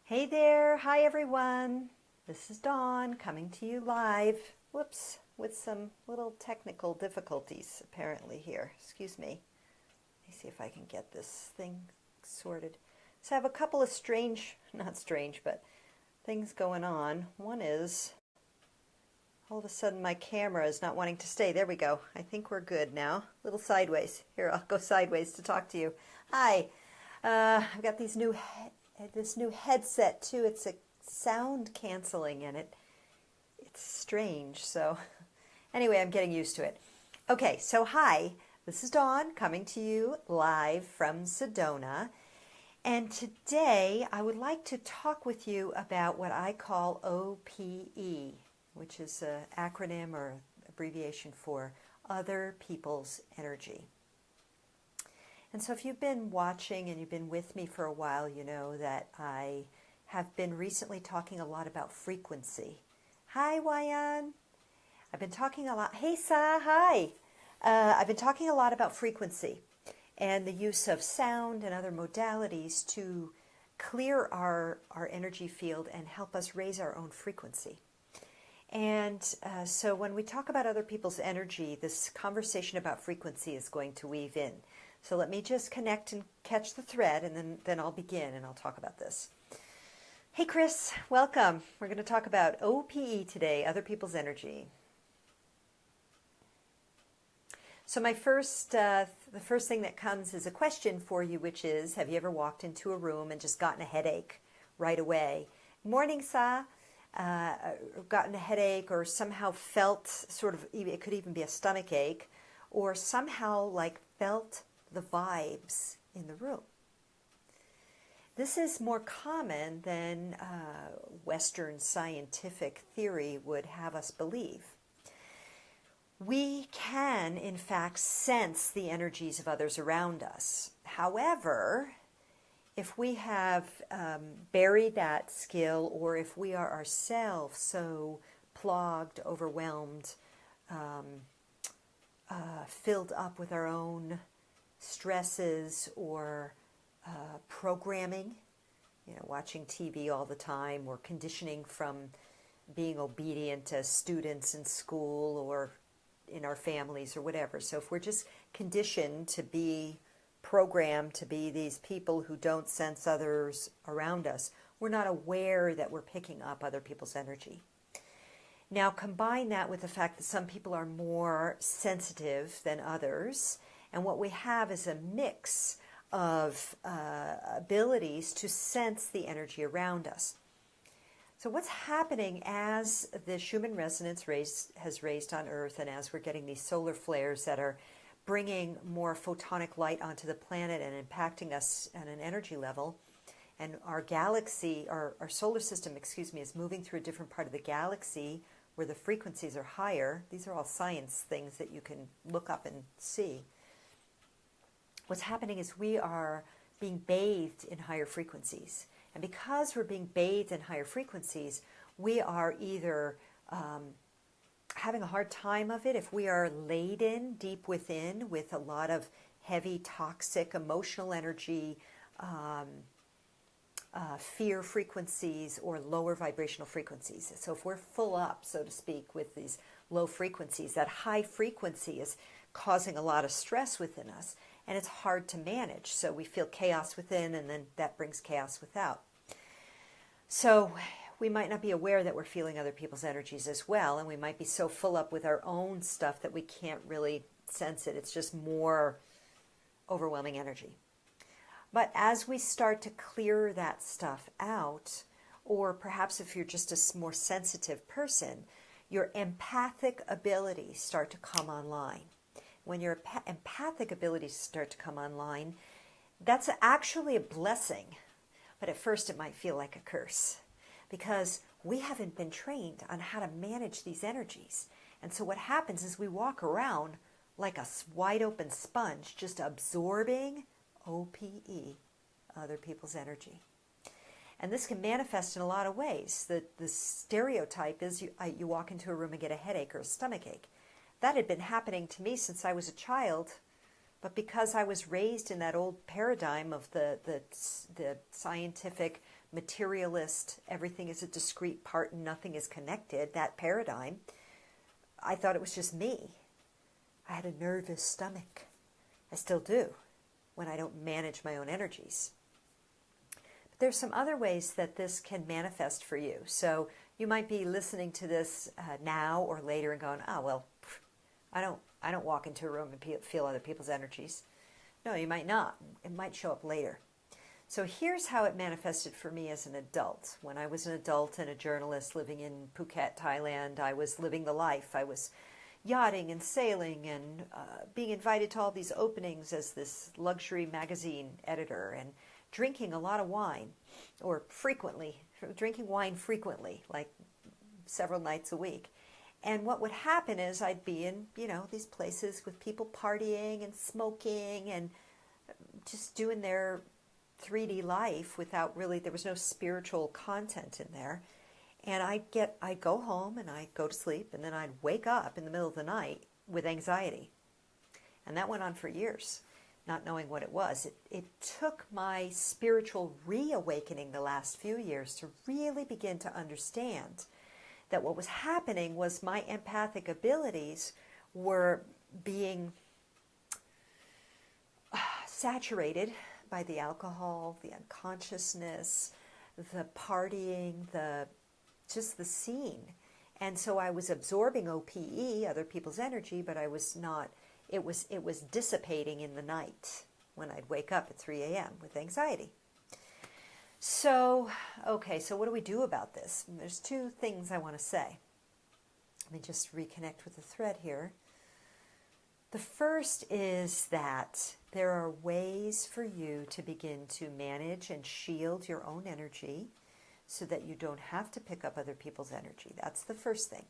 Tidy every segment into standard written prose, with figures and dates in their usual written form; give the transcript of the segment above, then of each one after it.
Hey there, hi everyone. This is Dawn coming to you live. Whoops, with some little technical difficulties apparently here. Excuse me. Let me see if I can get this thing sorted. So I have a couple of not strange, but things going on. One is all of a sudden my camera is not wanting to stay. There we go. I think we're good now. A little sideways. Here, I'll go sideways to talk to you. Hi. I've got this new headset too. It's a sound canceling and it's strange. So anyway, I'm getting used to it. Okay, so hi, this is Dawn coming to you live from Sedona. And today I would like to talk with you about what I call OPE, which is an acronym or abbreviation for other people's energy. And so if you've been watching and you've been with me for a while, you know that I have been recently talking a lot about frequency. Hi, Wayan. I've been talking a lot. Hey, Sa. Hi. I've been talking a lot about frequency and the use of sound and other modalities to clear our energy field and help us raise our own frequency. And so when we talk about other people's energy, this conversation about frequency is going to weave in. So let me just connect and catch the thread, and then I'll begin and I'll talk about this. Hey Chris, welcome. We're going to talk about OPE today, other people's energy. So the first thing that comes is a question for you, which is, have you ever walked into a room and just gotten a headache right away? Morning, Sa. Gotten a headache or somehow felt it could even be a stomach ache, or somehow felt the vibes in the room. This is more common than Western scientific theory would have us believe. We can, in fact, sense the energies of others around us. However, if we have buried that skill, or if we are ourselves so clogged, overwhelmed, filled up with our own stresses or programming, watching TV all the time, or conditioning from being obedient as students in school or in our families or whatever. So if we're just conditioned to be programmed to be these people who don't sense others around us, we're not aware that we're picking up other people's energy. Now combine that with the fact that some people are more sensitive than others, and what we have is a mix of abilities to sense the energy around us. So what's happening as the Schumann resonance has raised on Earth, and as we're getting these solar flares that are bringing more photonic light onto the planet and impacting us at an energy level, and our galaxy, our solar system, is moving through a different part of the galaxy where the frequencies are higher. These are all science things that you can look up and see. What's happening is we are being bathed in higher frequencies. And because we're being bathed in higher frequencies, we are either having a hard time of it if we are laden deep within with a lot of heavy, toxic, emotional energy, fear frequencies, or lower vibrational frequencies. So if we're full up, so to speak, with these low frequencies, that high frequency is causing a lot of stress within us, and it's hard to manage. So we feel chaos within, and then that brings chaos without. So we might not be aware that we're feeling other people's energies as well, and we might be so full up with our own stuff that we can't really sense it. It's just more overwhelming energy. But as we start to clear that stuff out, or perhaps if you're just a more sensitive person, your empathic abilities start to come online. When your empathic abilities start to come online, that's actually a blessing. But at first it might feel like a curse, because we haven't been trained on how to manage these energies. And so what happens is we walk around like a wide open sponge, just absorbing OPE, other people's energy. And this can manifest in a lot of ways. The stereotype is you walk into a room and get a headache or a stomach ache. That had been happening to me since I was a child But because I was raised in that old paradigm of the scientific materialist, everything is a discrete part and nothing is connected, that paradigm, I thought it was just me. I had a nervous stomach. I still do when I don't manage my own energies. But there's some other ways that this can manifest for you. So you might be listening to this now or later and going, oh, well, I don't walk into a room and feel other people's energies. No, you might not. It might show up later. So here's how it manifested for me as an adult. When I was an adult and a journalist living in Phuket, Thailand, I was living the life. I was yachting and sailing and being invited to all these openings as this luxury magazine editor and drinking a lot of wine, or drinking wine frequently, like several nights a week. And what would happen is I'd be in, these places with people partying and smoking and just doing their 3D life without really, there was no spiritual content in there. And I'd go home and I'd go to sleep, and then I'd wake up in the middle of the night with anxiety. And that went on for years, not knowing what it was. It took my spiritual reawakening the last few years to really begin to understand that what was happening was my empathic abilities were being saturated by the alcohol, the unconsciousness, the partying, just the scene. And so I was absorbing OPE, other people's energy, but I was not, it was dissipating in the night when I'd wake up at 3 a.m. with anxiety. So, okay, so what do we do about this? There's two things I want to say. Let me just reconnect with the thread here. The first is that there are ways for you to begin to manage and shield your own energy so that you don't have to pick up other people's energy. That's the first thing.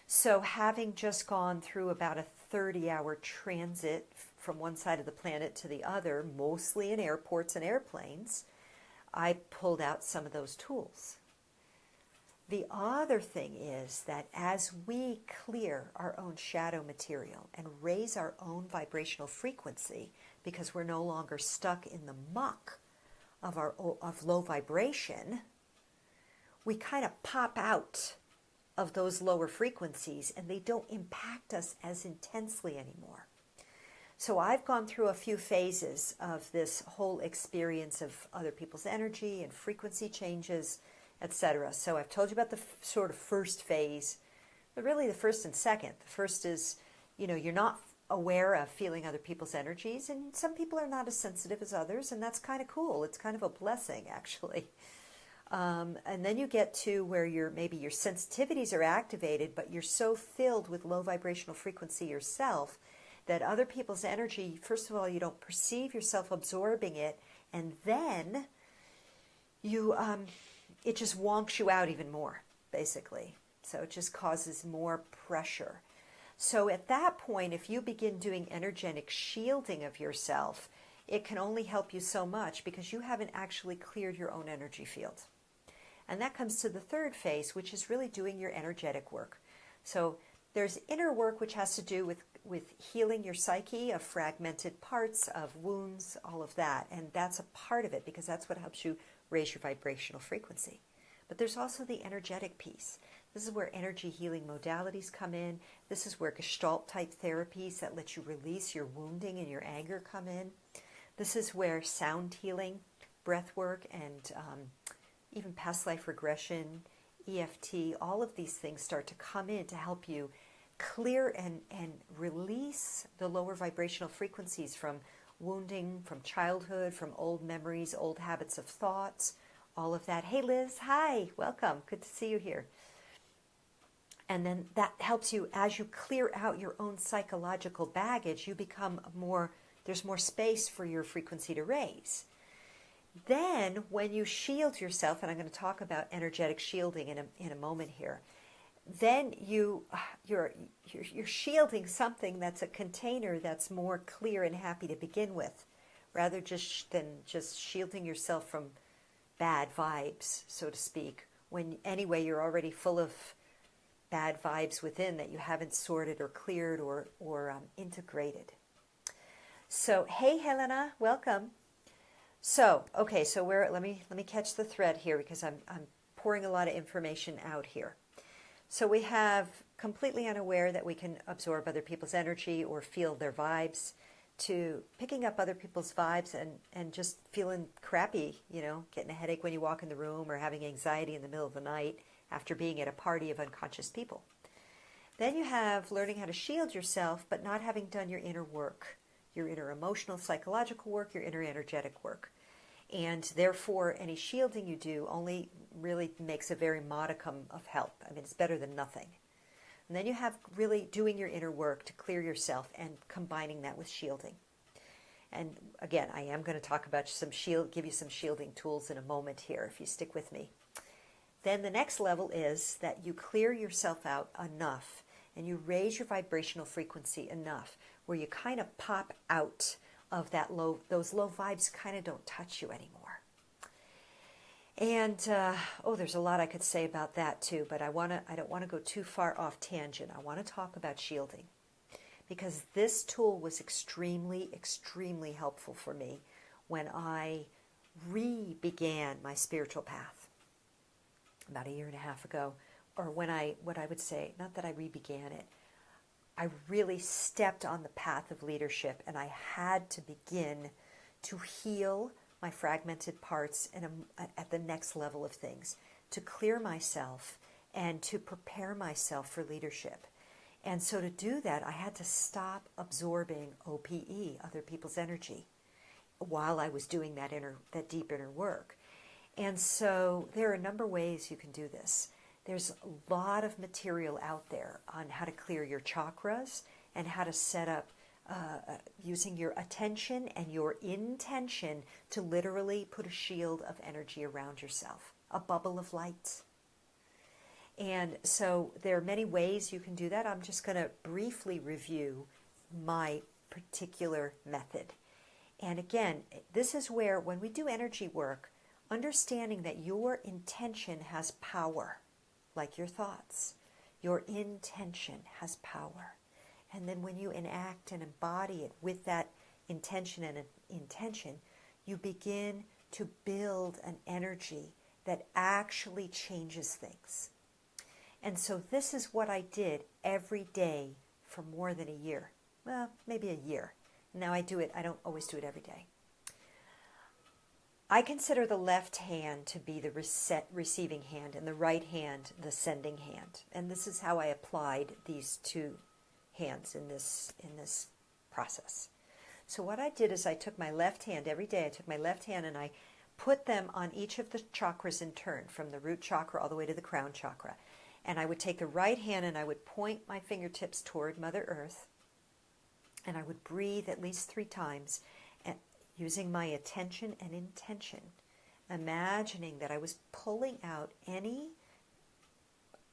So having just gone through about a 30-hour transit from one side of the planet to the other, mostly in airports and airplanes, I pulled out some of those tools. The other thing is that as we clear our own shadow material and raise our own vibrational frequency, because we're no longer stuck in the muck of low vibration, we kind of pop out of those lower frequencies and they don't impact us as intensely anymore. So I've gone through a few phases of this whole experience of other people's energy and frequency changes, etc. So I've told you about the sort of first phase, but really the first and second. The first is, you're not aware of feeling other people's energies, and some people are not as sensitive as others, and that's kind of cool. It's kind of a blessing, actually. And then you get to where maybe your sensitivities are activated, but you're so filled with low vibrational frequency yourself that other people's energy, first of all, you don't perceive yourself absorbing it, and then it just wonks you out even more, basically. So it just causes more pressure. So at that point, if you begin doing energetic shielding of yourself, it can only help you so much because you haven't actually cleared your own energy field. And that comes to the third phase, which is really doing your energetic work. So there's inner work, which has to do with healing your psyche of fragmented parts, of wounds, all of that. And that's a part of it because that's what helps you raise your vibrational frequency. But there's also the energetic piece. This is where energy healing modalities come in. This is where Gestalt type therapies that let you release your wounding and your anger come in. This is where sound healing, breath work, and even past life regression, EFT, all of these things start to come in to help you clear and release the lower vibrational frequencies from wounding, from childhood, from old memories, old habits of thoughts, all of that. Hey Liz, hi, welcome, good to see you here. And then that helps you, as you clear out your own psychological baggage, you become there's more space for your frequency to raise. Then when you shield yourself, and I'm going to talk about energetic shielding in a moment here, then you're shielding something that's a container that's more clear and happy to begin with, rather than just shielding yourself from bad vibes, so to speak, when anyway you're already full of bad vibes within that you haven't sorted or cleared or integrated. So, hey Helena, welcome. So, okay, so let me catch the thread here because I'm pouring a lot of information out here. So we have completely unaware that we can absorb other people's energy or feel their vibes, to picking up other people's vibes and just feeling crappy, getting a headache when you walk in the room or having anxiety in the middle of the night after being at a party of unconscious people. Then you have learning how to shield yourself but not having done your inner work, your inner emotional, psychological work, your inner energetic work. And therefore, any shielding you do only really makes a very modicum of help. I mean, it's better than nothing. And then you have really doing your inner work to clear yourself and combining that with shielding. And again, I am going to talk about give you some shielding tools in a moment here, if you stick with me. Then the next level is that you clear yourself out enough and you raise your vibrational frequency enough where you kind of pop out of those low vibes kind of don't touch you anymore. And, there's a lot I could say about that too, but I don't want to go too far off tangent. I want to talk about shielding because this tool was extremely, extremely helpful for me when I began my spiritual path about 1.5 years ago, or what I would say, not that I began it, I really stepped on the path of leadership, and I had to begin to heal my fragmented parts at the next level of things, to clear myself and to prepare myself for leadership. And so to do that, I had to stop absorbing OPE, other people's energy, while I was doing that deep inner work. And so there are a number of ways you can do this. There's a lot of material out there on how to clear your chakras and how to set up using your attention and your intention to literally put a shield of energy around yourself, a bubble of light. And so there are many ways you can do that. I'm just going to briefly review my particular method. And again, this is where when we do energy work, understanding that your intention has power. Like your thoughts, your intention has power. And then when you enact and embody it with that intention and intention, you begin to build an energy that actually changes things. And so this is what I did every day for more than 1 year. Well, maybe 1 year. Now I do it, I don't always do it every day. I consider the left hand to be the receiving hand and the right hand the sending hand. And this is how I applied these two hands in this process. So what I did is I took my left hand every day. I took my left hand and I put them on each of the chakras in turn, from the root chakra all the way to the crown chakra. And I would take the right hand and I would point my fingertips toward Mother Earth. And I would breathe at least 3 times. Using my attention and intention, imagining that I was pulling out any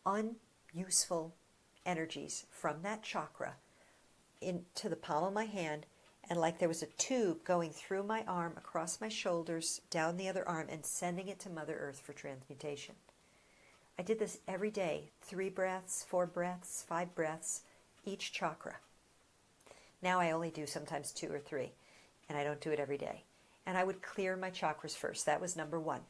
unuseful energies from that chakra into the palm of my hand, and like there was a tube going through my arm, across my shoulders, down the other arm, and sending it to Mother Earth for transmutation. I did this every day, 3 breaths, 4 breaths, 5 breaths, each chakra. Now I only do sometimes 2 or 3. And I don't do it every day. And I would clear my chakras first. That was number 1.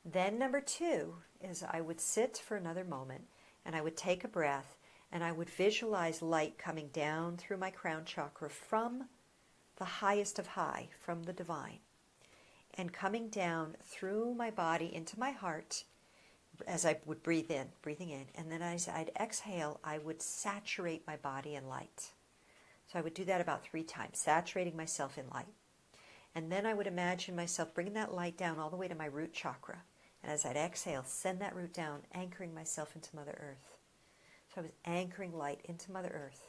Then number 2 is I would sit for another moment and I would take a breath and I would visualize light coming down through my crown chakra from the highest of high, from the divine, and coming down through my body into my heart as I would breathing in. And then as I'd exhale, I would saturate my body in light. So I would do that about 3 times, saturating myself in light. And then I would imagine myself bringing that light down all the way to my root chakra. And as I'd exhale, send that root down, anchoring myself into Mother Earth. So I was anchoring light into Mother Earth.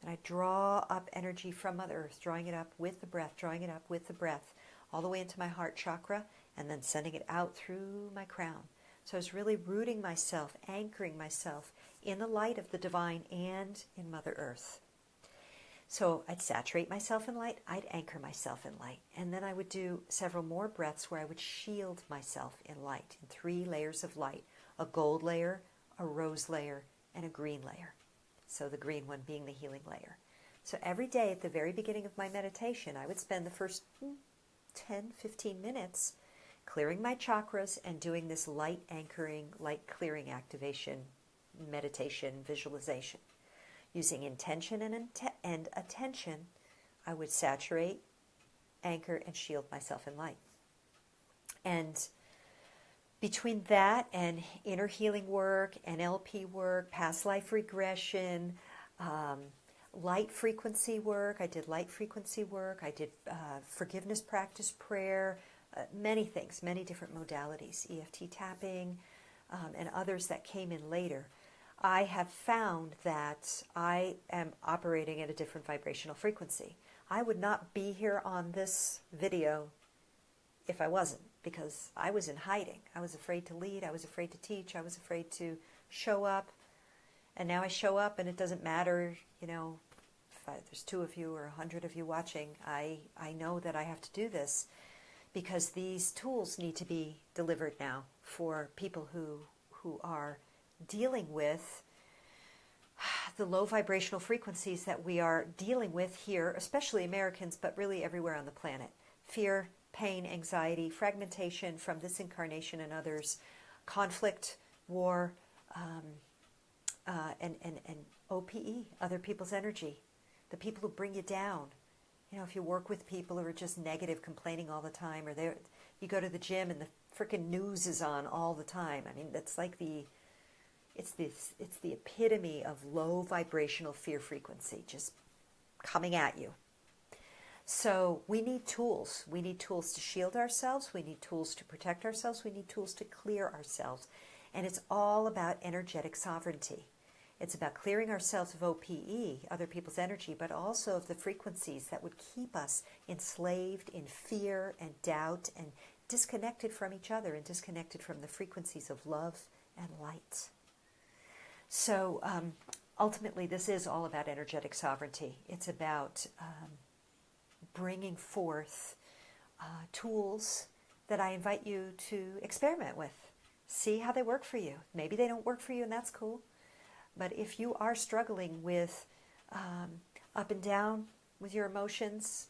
And I draw up energy from Mother Earth, drawing it up with the breath, drawing it up with the breath, all the way into my heart chakra, and then sending it out through my crown. So I was really rooting myself, anchoring myself in the light of the divine and in Mother Earth. So I'd saturate myself in light, I'd anchor myself in light, and then I would do several more breaths where I would shield myself in light, in 3 layers of light, a gold layer, a rose layer, and a green layer. So the green one being the healing layer. So every day at the very beginning of my meditation, I would spend the first 10, 15 minutes clearing my chakras and doing this light anchoring, light clearing activation, meditation, visualization. Using intention and attention, I would saturate, anchor, and shield myself in light. And between that and inner healing work, NLP work, past life regression, light frequency work, I did light frequency work, I did forgiveness practice prayer, many things, many different modalities, EFT tapping, and others that came in later. I have found that I am operating at a different vibrational frequency. I would not be here on this video if I wasn't, because I was in hiding. I was afraid to lead, I was afraid to teach, I was afraid to show up. And now I show up and it doesn't matter, if there's 2 of you or 100 of you watching. I know that I have to do this because these tools need to be delivered now for people who are dealing with the low vibrational frequencies that we are dealing with here, especially Americans, but really everywhere on the planet. Fear, pain, anxiety, fragmentation from this incarnation and others, conflict, war, and OPE, other people's energy, the people who bring you down. If you work with people who are just negative, complaining all the time, or you go to the gym and the freaking news is on all the time. I mean, that's like it's the epitome of low vibrational fear frequency just coming at you. So we need tools. We need tools to shield ourselves. We need tools to protect ourselves. We need tools to clear ourselves. And it's all about energetic sovereignty. It's about clearing ourselves of OPE, other people's energy, but also of the frequencies that would keep us enslaved in fear and doubt and disconnected from each other and disconnected from the frequencies of love and light. So ultimately, this is all about energetic sovereignty. It's about bringing forth tools that I invite you to experiment with. See how they work for you. Maybe they don't work for you, and that's cool. But if you are struggling with up and down with your emotions,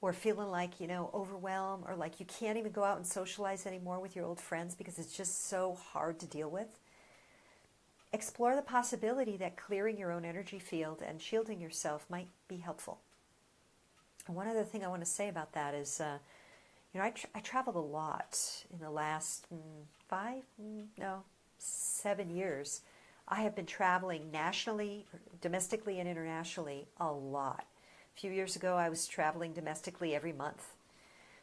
or feeling like, overwhelmed, or like you can't even go out and socialize anymore with your old friends because it's just so hard to deal with, explore the possibility that clearing your own energy field and shielding yourself might be helpful. And one other thing I want to say about that is, I traveled a lot in the last 7 years. I have been traveling nationally, domestically, and internationally a lot. A few years ago, I was traveling domestically every month.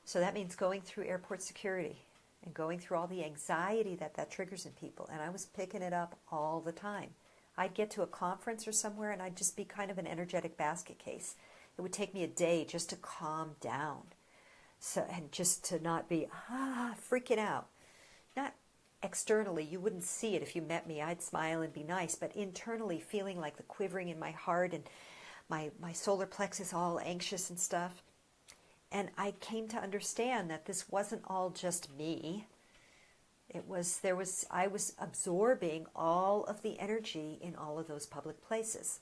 So that means going through airport security and going through all the anxiety that triggers in people. And I was picking it up all the time. I'd get to a conference or somewhere and I'd just be kind of an energetic basket case. It would take me a day just to calm down. And just to not be freaking out. Not externally, you wouldn't see it if you met me. I'd smile and be nice, but internally feeling like the quivering in my heart and my solar plexus all anxious and stuff. And I came to understand that this wasn't all just me. I was absorbing all of the energy in all of those public places.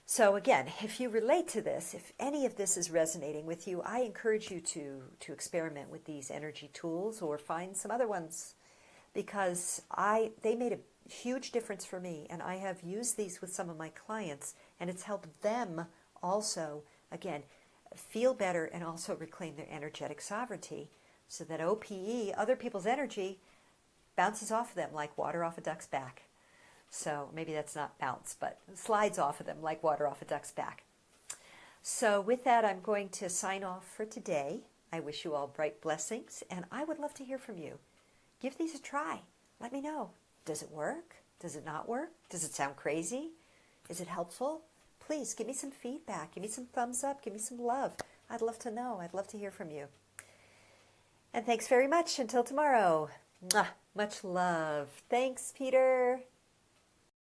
So again, if you relate to this, if any of this is resonating with you, I encourage you to experiment with these energy tools or find some other ones, because they made a huge difference for me, and I have used these with some of my clients, and it's helped them also, again, feel better and also reclaim their energetic sovereignty so that OPE, other people's energy, bounces off of them like water off a duck's back. So maybe that's not bounce, but slides off of them like water off a duck's back. So with that, I'm going to sign off for today. I wish you all bright blessings, and I would love to hear from you. Give these a try. Let me know. Does it work? Does it not work? Does it sound crazy? Is it helpful? Please give me some feedback. Give me some thumbs up. Give me some love. I'd love to know. I'd love to hear from you. And thanks very much. Until tomorrow. Mwah. Much love. Thanks, Peter.